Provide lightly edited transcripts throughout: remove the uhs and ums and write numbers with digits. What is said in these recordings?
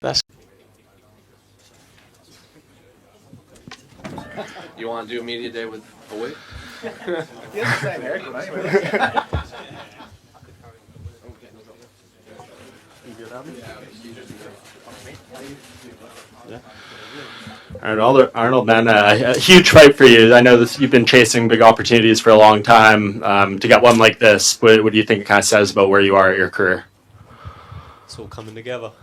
That's You want to do a media day with a wig? He has the same haircut anyway. Arnold, man, a huge fight for you. I know this, you've been chasing big opportunities for a long time. To get one like this, what do you think it kind of says about where you are at your career? It's all coming together.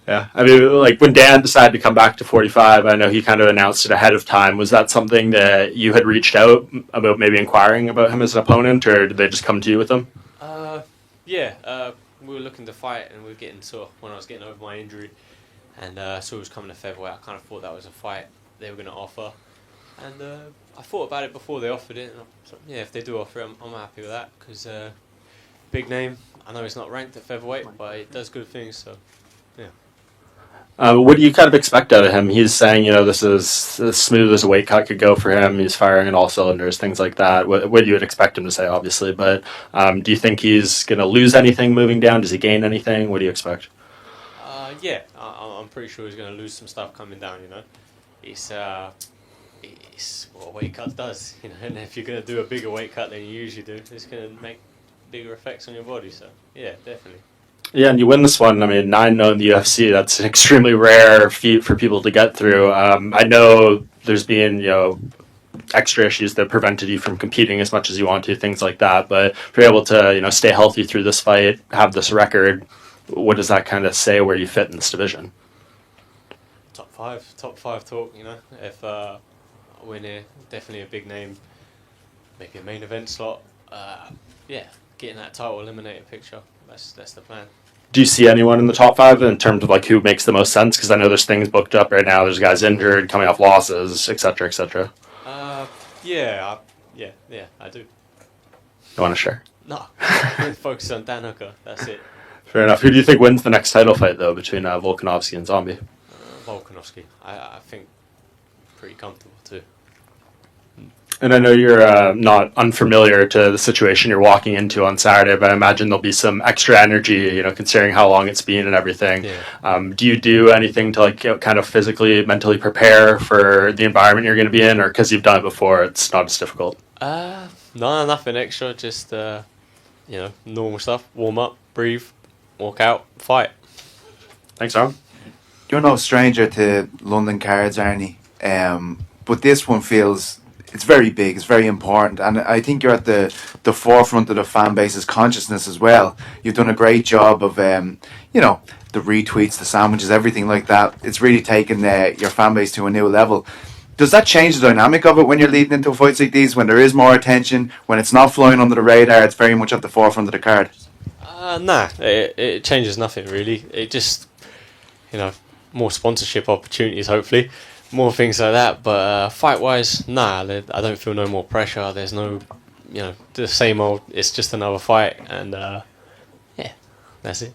Yeah, I mean, like when Dan decided to come back to 45, I know he kind of announced it ahead of time. Was that something that you had reached out about, maybe inquiring about him as an opponent, or did they just come to you with him? We were looking to fight, and we were getting when I was getting over my injury, and saw it was coming to featherweight. I kind of thought that was a fight they were going to offer, and I thought about it before they offered it. And I was like, yeah, if they do offer it, I'm happy with that because big name. I know it's not ranked at featherweight, but it does good things. So, yeah. What do you kind of expect out of him? He's saying, this is as smooth as a weight cut could go for him. He's firing on all cylinders, things like that. What you would expect him to say, obviously. But do you think he's going to lose anything moving down? Does he gain anything? What do you expect? I'm pretty sure he's going to lose some stuff coming down. It's what a weight cut does. And if you're going to do a bigger weight cut than you usually do, it's going to make bigger effects on your body. So, yeah, definitely. Yeah, and you win this one. I mean, 9-0 in the UFC, that's an extremely rare feat for people to get through. I know there's been, extra issues that prevented you from competing as much as you want to, things like that. But if you're able to, stay healthy through this fight, have this record, what does that kind of say where you fit in this division? Top five talk, If I win here, definitely a big name, maybe a main event slot. Getting that title eliminator picture. That's the plan. Do you see anyone in the top five in terms of who makes the most sense? Because I know there's things booked up right now. There's guys injured, coming off losses, etc., etc. I do. You want to share? No, focus on Dan Hooker. That's it. Fair enough. Who do you think wins the next title fight, though, between Volkanovski and Zombie? Volkanovski. I think pretty comfortable too. And I know you're not unfamiliar to the situation you're walking into on Saturday, but I imagine there'll be some extra energy, considering how long it's been and everything. Yeah. Do you do anything to kind of physically, mentally prepare for the environment you're going to be in, or because you've done it before, it's not as difficult? No, nothing extra. Just normal stuff. Warm up, breathe, walk out, fight. Thanks, Aaron. You're no stranger to London cards, Arnie. But this one feels... It's very big, it's very important, and I think you're at the forefront of the fan base's consciousness as well. You've done a great job of, the retweets, the sandwiches, everything like that. It's really taken your fan base to a new level. Does that change the dynamic of it when you're leading into fights like these, when there is more attention, when it's not flying under the radar, it's very much at the forefront of the card? It changes nothing really. It just, more sponsorship opportunities, hopefully. More things like that, but fight-wise, I don't feel no more pressure. There's no, the same old. It's just another fight, and that's it.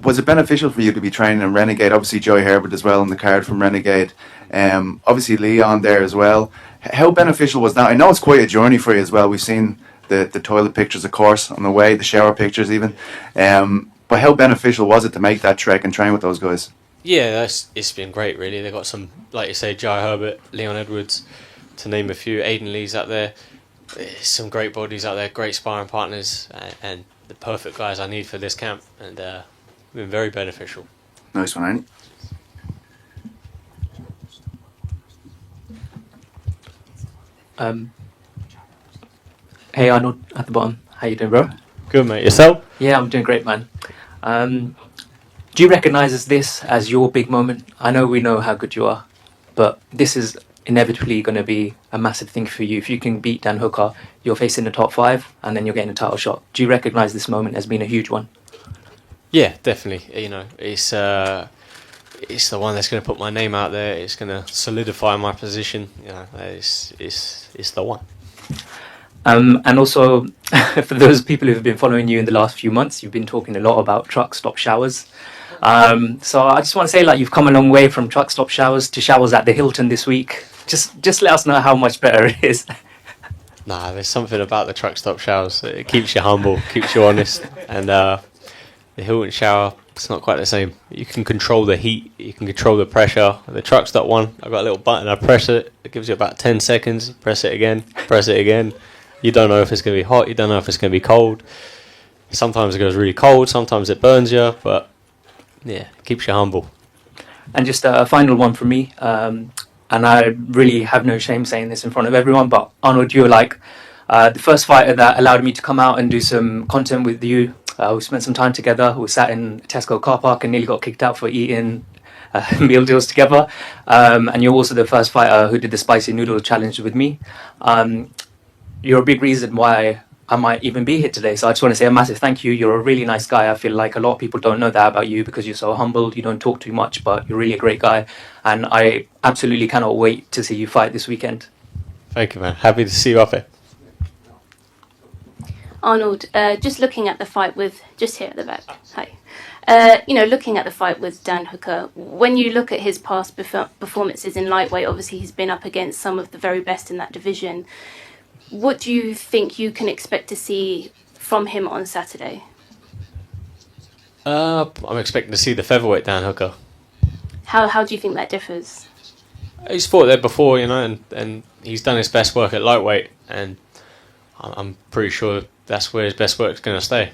Was it beneficial for you to be training in Renegade? Obviously, Joey Herbert as well on the card from Renegade. Obviously, Leon there as well. How beneficial was that? I know it's quite a journey for you as well. We've seen the toilet pictures, of course, on the way, the shower pictures even. But how beneficial was it to make that trek and train with those guys? Yeah, it's been great, really. They've got some, like you say, Jai Herbert, Leon Edwards, to name a few. Aiden Lee's out there. There's some great bodies out there, great sparring partners, and the perfect guys I need for this camp. And been very beneficial. Nice one, Arnie. Hey, Arnold, at the bottom. How you doing, bro? Good, mate. Yourself? Yeah, I'm doing great, man. Do you recognise this as your big moment? I know we know how good you are, but this is inevitably going to be a massive thing for you. If you can beat Dan Hooker, you're facing the top five, and then you're getting a title shot. Do you recognise this moment as being a huge one? Yeah, definitely. It's the one that's going to put my name out there. It's going to solidify my position. It's the one. And also, for those people who have been following you in the last few months, you've been talking a lot about truck stop showers. So I just want to say, you've come a long way from truck stop showers to showers at the Hilton this week. Just let us know how much better it is. There's something about the truck stop showers. It keeps you humble, keeps you honest, and the Hilton shower, it's not quite the same. You can control the heat, you can control the pressure. The truck's got one. I've got a little button. I press it. It gives you about 10 seconds. Press it again. Press it again. You don't know if it's going to be hot. You don't know if it's going to be cold. Sometimes it goes really cold. Sometimes it burns you. But yeah, it keeps you humble. And just a final one from me. And I really have no shame saying this in front of everyone, but Arnold, you were like the first fighter that allowed me to come out and do some content with you. We spent some time together. We sat in Tesco car park and nearly got kicked out for eating meal deals together. And you're also the first fighter who did the spicy noodle challenge with me. You're a big reason why I might even be here today. So I just want to say a massive thank you. You're a really nice guy. I feel like a lot of people don't know that about you because you're so humble. You don't talk too much, but you're really a great guy. And I absolutely cannot wait to see you fight this weekend. Thank you, man. Happy to see you up here. Arnold, just looking at the fight with, just here at the back, hi. Looking at the fight with Dan Hooker, when you look at his past performances in lightweight, obviously he's been up against some of the very best in that division. What do you think you can expect to see from him on Saturday? I'm expecting to see the featherweight Dan Hooker. How do you think that differs? He's fought there before, and he's done his best work at lightweight, and I'm pretty sure that's where his best work's going to stay.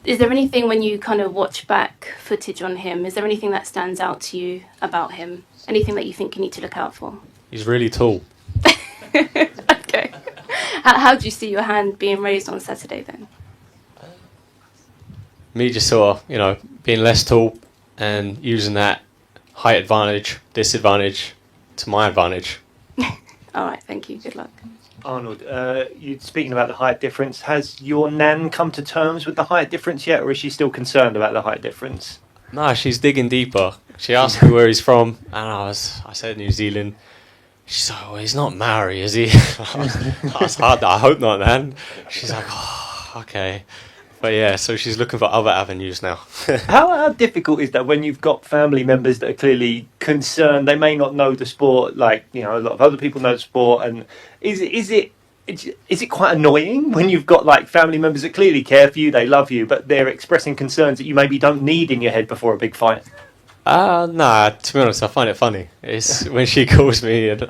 Is there anything when you kind of watch back footage on him, is there anything that stands out to you about him? Anything that you think you need to look out for? He's really tall. Okay. How do you see your hand being raised on Saturday then? Me just sort of, being less tall and using that height advantage, disadvantage to my advantage. All right, thank you. Good luck. Arnold, you speaking about the height difference. Has your nan come to terms with the height difference yet, or is she still concerned about the height difference? No, she's digging deeper. She asked me where he's from, and I said New Zealand. She's like, well, he's not Maori, is he? I was hard. I hope not, man. She's like, oh, okay. But yeah, so she's looking for other avenues now. How difficult is that when you've got family members that are clearly concerned? They may not know the sport, like a lot of other people know the sport, and is it quite annoying when you've got like family members that clearly care for you, they love you, but they're expressing concerns that you maybe don't need in your head before a big fight? Nah, to be honest, I find it funny. It's when she calls me and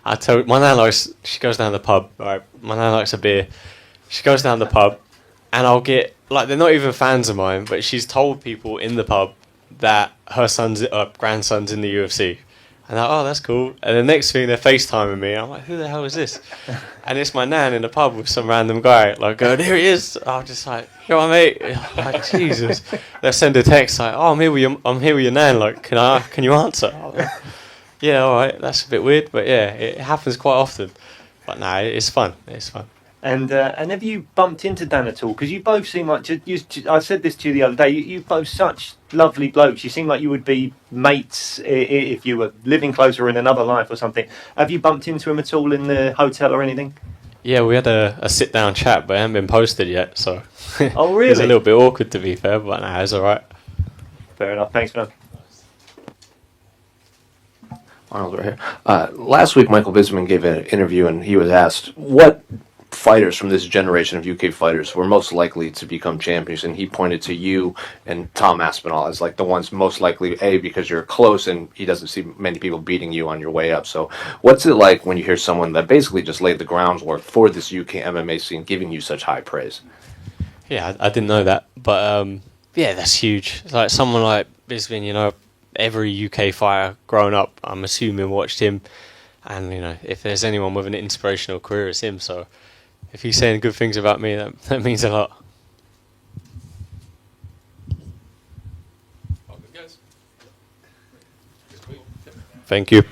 I tell my nan she goes down the pub, right? My nan likes a beer. She goes down the pub and I'll get, they're not even fans of mine, but she's told people in the pub that her grandson's in the UFC. And they're like, oh, that's cool. And the next thing, they're FaceTiming me. I'm like, who the hell is this? And it's my nan in the pub with some random guy. There he is. I'm just like, you know what, mate? Like, Jesus. They send a text like, oh, I'm here with your nan. Can you answer? Like, yeah, all right. That's a bit weird, but yeah, it happens quite often. But no, it's fun. It's fun. And have you bumped into Dan at all? Because you both seem like, I said this to you the other day, you both such lovely blokes. You seem like you would be mates if you were living closer in another life or something. Have you bumped into him at all in the hotel or anything? Yeah, we had a sit-down chat, but it hasn't been posted yet, so... Oh, really? It's a little bit awkward, to be fair, but no, it's all right. Fair enough. Thanks, man. Arnold, right here. Last week, Michael Bisping gave an interview, and he was asked what fighters from this generation of UK fighters were most likely to become champions, and he pointed to you and Tom Aspinall as like the ones most likely, because you're close and he doesn't see many people beating you on your way up. So what's it like when you hear someone that basically just laid the groundwork for this UK MMA scene giving you such high praise? Yeah, I didn't know that, but yeah, that's huge. It's like someone like Bisping, every UK fighter growing up, I'm assuming, watched him, and if there's anyone with an inspirational career, it's him. So if he's saying good things about me, that means a lot. Thank you.